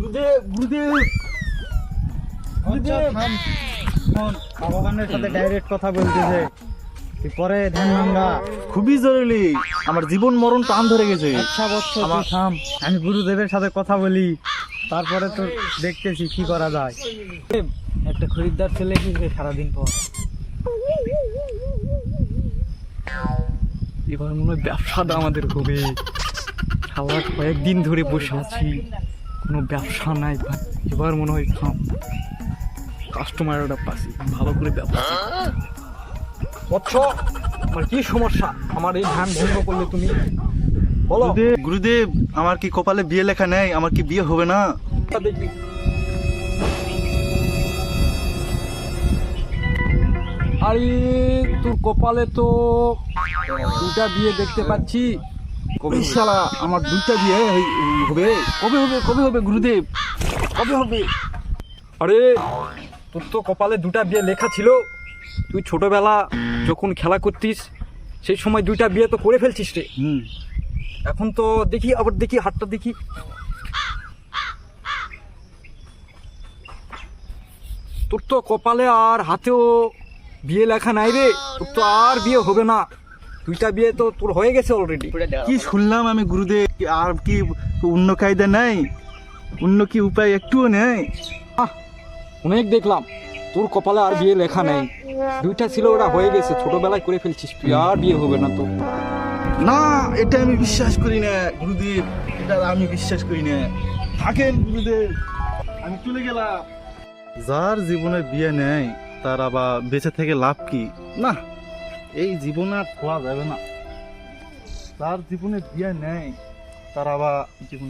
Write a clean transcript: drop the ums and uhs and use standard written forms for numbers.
গুরুদেব গুরুদেব ভগবানের সাথে ডাইরেক্ট কথা বলতেছে, পরে ধ্যান ভাঙ্গা খুবই জরুরি, আমার জীবন মরণ টান ধরে গেছে। আচ্ছা বৎস তুই থাম, আমি গুরুদেবের সাথে কথা বলি, তারপরে তো দেখতেছি কি করা যায়। একটা খরিদ্দার চলে এসেছে সারাদিন পর। এবার মনে হয় ব্যবসাটা আমাদের হবে। খাওয়া কয়েকদিন ধরে বসে আছি, কোনো ব্যবসা নাই ভাই। এবার মনে হয় কাস্টমারটা পাচ্ছি, ভালো করে ব্যবসা। বৎস, আমার কি সমস্যা? আমার এই ধ্যান ভঙ্গ করলে তুমি বলো। গুরুদেব, আমার কি কপালে বিয়ে লেখা নেই? আমার কি বিয়ে হবে না? দেখবি আরে তোর কপালে তো দুটা বিয়ে দেখতে পাচ্ছি। শালা, আমার দুইটা বিয়ে হবে? কবে হবে, কবে হবে গুরুদেব, কবে হবে? আরে তোর তো কপালে দুটা বিয়ে লেখা ছিল। তুই ছোটবেলা যখন খেলা করতিস সেই সময় দুইটা বিয়ে তো করে ফেলছিস রে। এখন তো দেখি, আবার দেখি হাতটা দেখি। তোর তো কপালে আর হাতেও বিয়ে লেখা নাই রে। তোর তো আর বিয়ে হবে না, দুইটা বিয়ে তো তোর হয়ে গেছে অলরেডি। কি শুনলাম আমি গুরুদেব, আর কি অন্য কায়দা নাই? অন্য কি উপায় একটুও নেই? অনেক দেখলাম, তোর কপালে আর বিয়ে লেখা নেই। দুইটা ছিল, ওরা হয়ে গেছে, ছোটবেলায় করে ফেলছিস তুই, আর বিয়ে হবে না তো। না, এটা আমি বিশ্বাস করি না গুরুদেব, এটা আমি বিশ্বাস করি না। থাকেন গুরুদেব, আমি চলে গেলাম। যার জীবনে বিয়ে নেই তার আবার বেঁচে থেকে লাভ কি? না, এই জীবন আর খোয়া যাবে না। যার জীবনে বিয়ে নেই তার আবার জীবন